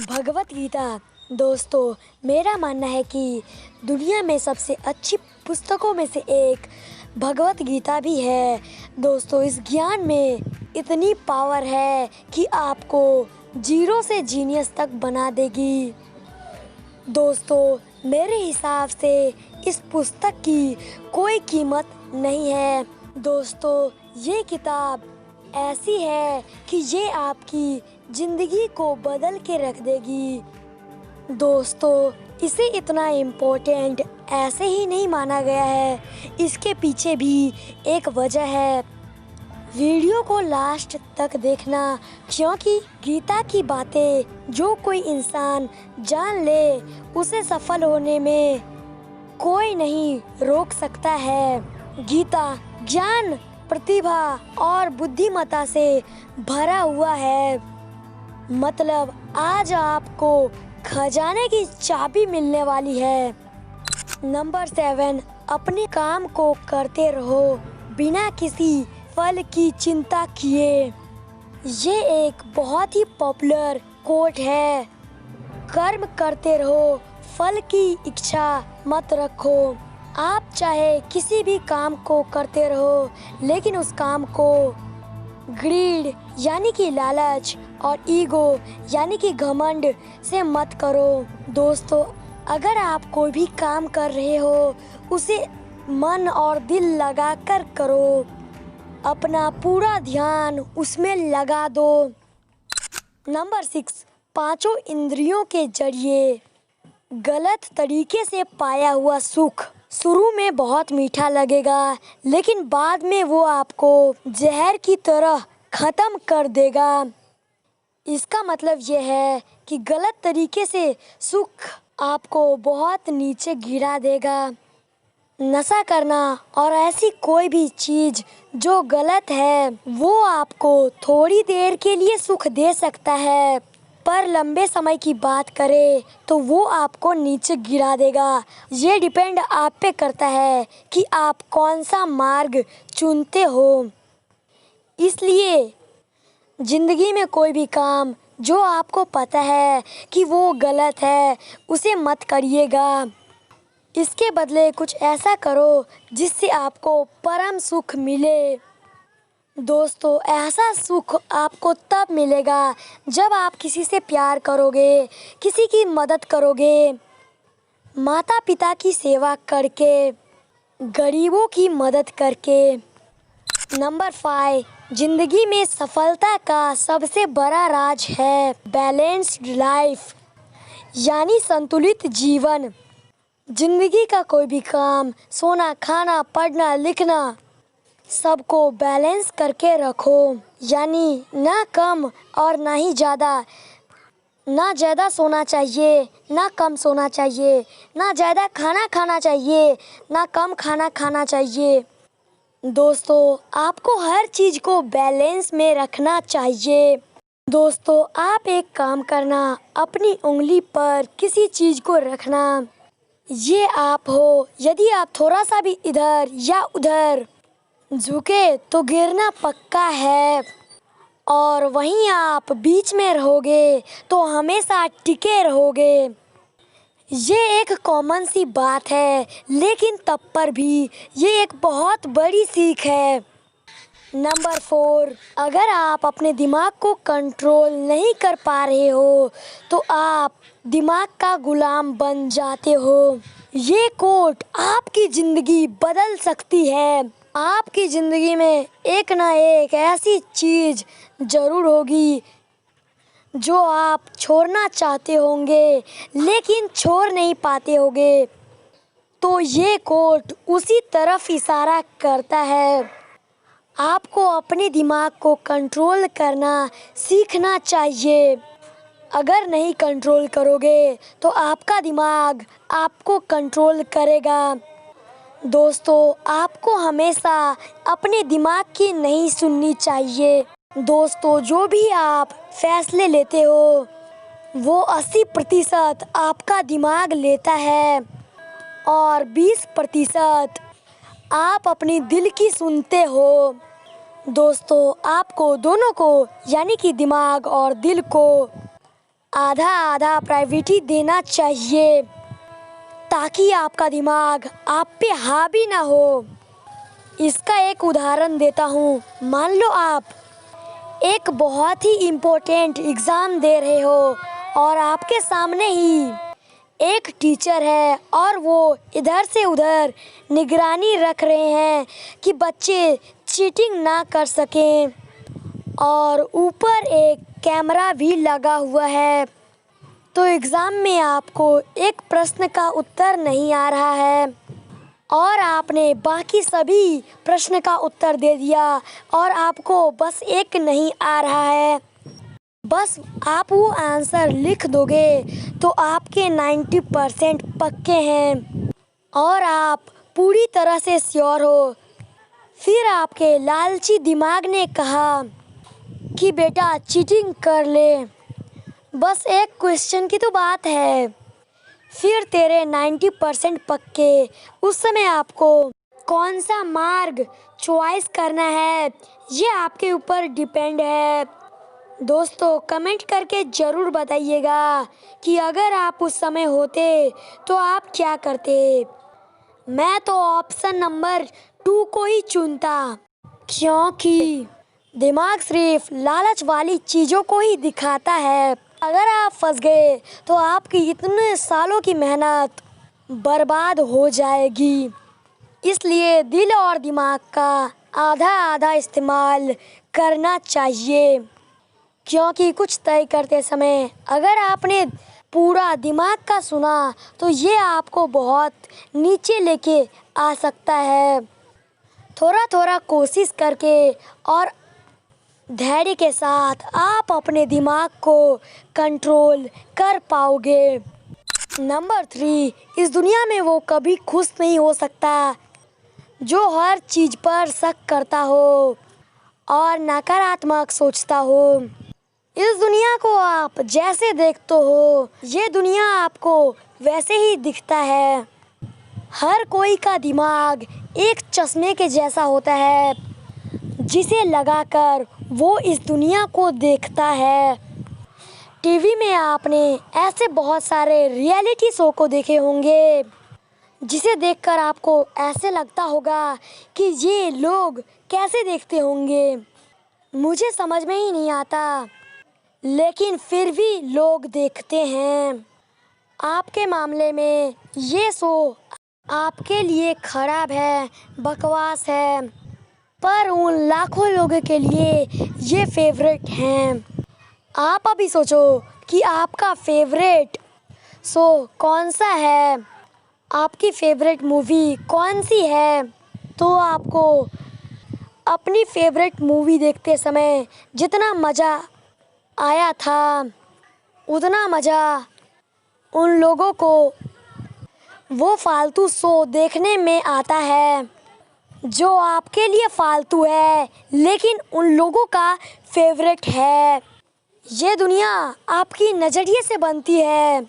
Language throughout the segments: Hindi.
भगवत गीता। दोस्तों, मेरा मानना है कि दुनिया में सबसे अच्छी पुस्तकों में से एक भगवत गीता भी है। दोस्तों, इस ज्ञान में इतनी पावर है कि आपको जीरो से जीनियस तक बना देगी। दोस्तों, मेरे हिसाब से इस पुस्तक की कोई कीमत नहीं है। दोस्तों, ये किताब ऐसी है कि ये आपकी ज़िंदगी को बदल के रख देगी। दोस्तों, इसे इतना इम्पोर्टेंट ऐसे ही नहीं माना गया है, इसके पीछे भी एक वजह है। वीडियो को लास्ट तक देखना, क्योंकि गीता की बातें जो कोई इंसान जान ले उसे सफल होने में कोई नहीं रोक सकता है। गीता ज्ञान, प्रतिभा और बुद्धिमत्ता से भरा हुआ है। मतलब आज आपको खजाने की चाबी मिलने वाली है। नंबर 7, अपने काम को करते रहो बिना किसी फल की चिंता किए। ये एक बहुत ही पॉपुलर कोट है। कर्म करते रहो, फल की इच्छा मत रखो। आप चाहे किसी भी काम को करते रहो, लेकिन उस काम को ग्रीड यानी कि लालच और ईगो यानी कि घमंड से मत करो। दोस्तों, अगर आप कोई भी काम कर रहे हो, उसे मन और दिल लगा कर करो। अपना पूरा ध्यान उसमें लगा दो। नंबर 6, पांचों इंद्रियों के जरिए गलत तरीके से पाया हुआ सुख शुरू में बहुत मीठा लगेगा, लेकिन बाद में वो आपको जहर की तरह खत्म कर देगा। इसका मतलब ये है कि गलत तरीके से सुख आपको बहुत नीचे गिरा देगा। नशा करना और ऐसी कोई भी चीज़ जो गलत है, वो आपको थोड़ी देर के लिए सुख दे सकता है, पर लंबे समय की बात करें तो वो आपको नीचे गिरा देगा। ये डिपेंड आप पे करता है कि आप कौन सा मार्ग चुनते हो। इसलिए ज़िंदगी में कोई भी काम जो आपको पता है कि वो गलत है, उसे मत करिएगा। इसके बदले कुछ ऐसा करो जिससे आपको परम सुख मिले। दोस्तों, ऐसा सुख आपको तब मिलेगा जब आप किसी से प्यार करोगे, किसी की मदद करोगे, माता पिता की सेवा करके, गरीबों की मदद करके। नंबर 5, जिंदगी में सफलता का सबसे बड़ा राज है बैलेंस्ड लाइफ, यानी संतुलित जीवन। जिंदगी का कोई भी काम, सोना, खाना, पढ़ना, लिखना, सबको बैलेंस करके रखो। यानी ना कम और ना ही ज़्यादा। ना ज़्यादा सोना चाहिए, ना कम सोना चाहिए, ना ज़्यादा खाना खाना चाहिए, ना कम खाना खाना चाहिए। दोस्तों, आपको हर चीज़ को बैलेंस में रखना चाहिए। दोस्तों, आप एक काम करना, अपनी उंगली पर किसी चीज़ को रखना। ये आप हो। यदि आप थोड़ा सा भी इधर या उधर झुके तो गिरना पक्का है, और वहीं आप बीच में रहोगे तो हमेशा टिके रहोगे। ये एक कॉमन सी बात है, लेकिन तब पर भी ये एक बहुत बड़ी सीख है। नंबर 4, अगर आप अपने दिमाग को कंट्रोल नहीं कर पा रहे हो तो आप दिमाग का गुलाम बन जाते हो। ये कोट आपकी ज़िंदगी बदल सकती है। आपकी ज़िंदगी में एक ना एक ऐसी चीज़ ज़रूर होगी जो आप छोड़ना चाहते होंगे, लेकिन छोड़ नहीं पाते होंगे। तो ये कोट उसी तरफ इशारा करता है। आपको अपने दिमाग को कंट्रोल करना सीखना चाहिए। अगर नहीं कंट्रोल करोगे तो आपका दिमाग आपको कंट्रोल करेगा। दोस्तों, आपको हमेशा अपने दिमाग की नहीं सुननी चाहिए। दोस्तों, जो भी आप फैसले लेते हो वो 80% आपका दिमाग लेता है और 20% आप अपनी दिल की सुनते हो। दोस्तों, आपको दोनों को यानी कि दिमाग और दिल को आधा आधा प्रायोरिटी देना चाहिए ताकि आपका दिमाग आप पे हावी ना हो। इसका एक उदाहरण देता हूँ। मान लो आप एक बहुत ही इम्पोर्टेंट एग्ज़ाम दे रहे हो और आपके सामने ही एक टीचर है और वो इधर से उधर निगरानी रख रहे हैं कि बच्चे चीटिंग ना कर सकें, और ऊपर एक कैमरा भी लगा हुआ है। तो एग्ज़ाम में आपको एक प्रश्न का उत्तर नहीं आ रहा है और आपने बाकी सभी प्रश्न का उत्तर दे दिया और आपको बस एक नहीं आ रहा है। बस आप वो आंसर लिख दोगे तो आपके 90% पक्के हैं और आप पूरी तरह से श्योर हो। फिर आपके लालची दिमाग ने कहा कि बेटा चीटिंग कर ले, बस एक क्वेश्चन की तो बात है। फिर तेरे 90% पक्के। उस समय आपको कौन सा मार्ग चॉइस करना है ये आपके ऊपर डिपेंड है। दोस्तों कमेंट करके ज़रूर बताइएगा कि अगर आप उस समय होते तो आप क्या करते। मैं तो ऑप्शन नंबर 2 को ही चुनता, क्योंकि दिमाग सिर्फ लालच वाली चीज़ों को ही दिखाता है। अगर आप फंस गए तो आपकी इतने सालों की मेहनत बर्बाद हो जाएगी। इसलिए दिल और दिमाग का आधा आधा इस्तेमाल करना चाहिए, क्योंकि कुछ तय करते समय अगर आपने पूरा दिमाग का सुना तो ये आपको बहुत नीचे लेके आ सकता है। थोड़ा थोड़ा कोशिश करके और धैर्य के साथ आप अपने दिमाग को कंट्रोल कर पाओगे। नंबर 3, इस दुनिया में वो कभी खुश नहीं हो सकता जो हर चीज़ पर शक करता हो और नकारात्मक सोचता हो। इस दुनिया को आप जैसे देखते हो ये दुनिया आपको वैसे ही दिखता है। हर कोई का दिमाग एक चश्मे के जैसा होता है जिसे लगाकर वो इस दुनिया को देखता है। टीवी में आपने ऐसे बहुत सारे रियलिटी शो को देखे होंगे जिसे देखकर आपको ऐसे लगता होगा कि ये लोग कैसे देखते होंगे, मुझे समझ में ही नहीं आता, लेकिन फिर भी लोग देखते हैं। आपके मामले में ये शो आपके लिए खराब है, बकवास है, पर उन लाखों लोगों के लिए ये फेवरेट हैं। आप अभी सोचो कि आपका फेवरेट शो कौन सा है, आपकी फेवरेट मूवी कौन सी है। तो आपको अपनी फेवरेट मूवी देखते समय जितना मज़ा आया था उतना मज़ा उन लोगों को वो फालतू शो देखने में आता है जो आपके लिए फालतू है लेकिन उन लोगों का फेवरेट है। ये दुनिया आपकी नज़रिए से बनती है।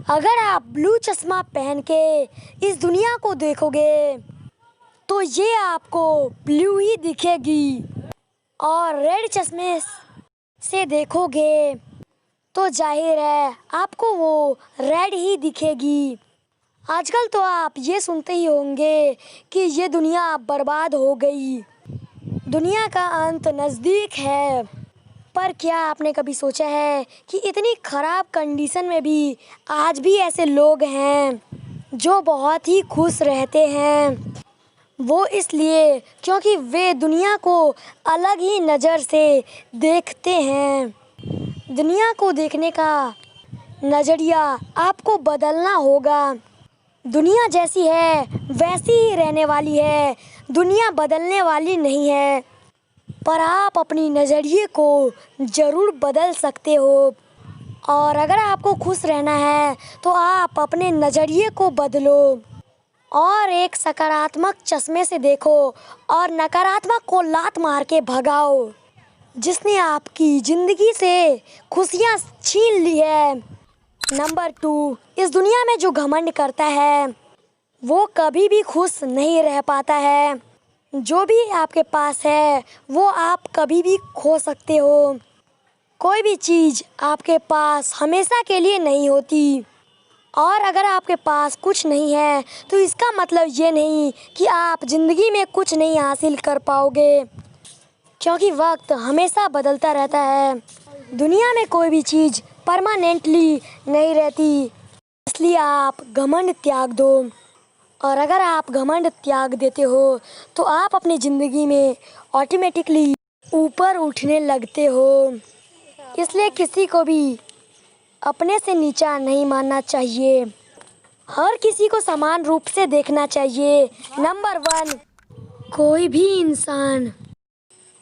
अगर आप ब्लू चश्मा पहन के इस दुनिया को देखोगे तो ये आपको ब्लू ही दिखेगी, और रेड चश्मे से देखोगे तो जाहिर है आपको वो रेड ही दिखेगी। आजकल तो आप ये सुनते ही होंगे कि ये दुनिया बर्बाद हो गई, दुनिया का अंत नज़दीक है। पर क्या आपने कभी सोचा है कि इतनी ख़राब कंडीशन में भी आज भी ऐसे लोग हैं जो बहुत ही खुश रहते हैं। वो इसलिए क्योंकि वे दुनिया को अलग ही नज़र से देखते हैं। दुनिया को देखने का नज़रिया आपको बदलना होगा। दुनिया जैसी है वैसी ही रहने वाली है, दुनिया बदलने वाली नहीं है। पर आप अपनी नज़रिए को ज़रूर बदल सकते हो, और अगर आपको खुश रहना है तो आप अपने नज़रिए को बदलो और एक सकारात्मक चश्मे से देखो और नकारात्मक को लात मार के भगाओ जिसने आपकी ज़िंदगी से खुशियाँ छीन ली है। नंबर 2, इस दुनिया में जो घमंड करता है वो कभी भी खुश नहीं रह पाता है। जो भी आपके पास है वो आप कभी भी खो सकते हो। कोई भी चीज़ आपके पास हमेशा के लिए नहीं होती, और अगर आपके पास कुछ नहीं है तो इसका मतलब ये नहीं कि आप ज़िंदगी में कुछ नहीं हासिल कर पाओगे, क्योंकि वक्त हमेशा बदलता रहता है। दुनिया में कोई भी चीज़ परमानेंटली नहीं रहती, इसलिए आप घमंड त्याग दो। और अगर आप घमंड त्याग देते हो तो आप अपनी ज़िंदगी में ऑटोमेटिकली ऊपर उठने लगते हो। इसलिए किसी को भी अपने से नीचा नहीं मानना चाहिए, हर किसी को समान रूप से देखना चाहिए। नंबर 1, कोई भी इंसान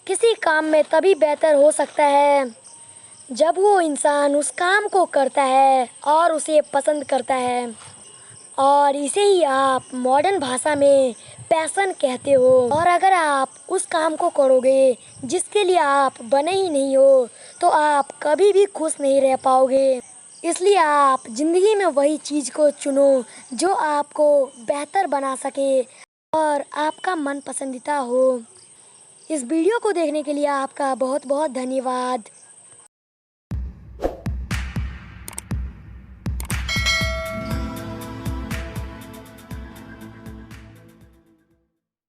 किसी काम में तभी बेहतर हो सकता है जब वो इंसान उस काम को करता है और उसे पसंद करता है, और इसे ही आप मॉडर्न भाषा में पैशन कहते हो। और अगर आप उस काम को करोगे जिसके लिए आप बने ही नहीं हो तो आप कभी भी खुश नहीं रह पाओगे। इसलिए आप ज़िंदगी में वही चीज़ को चुनो जो आपको बेहतर बना सके और आपका मन पसंदीदा हो। इस वीडियो को देखने के लिए आपका बहुत बहुत धन्यवाद।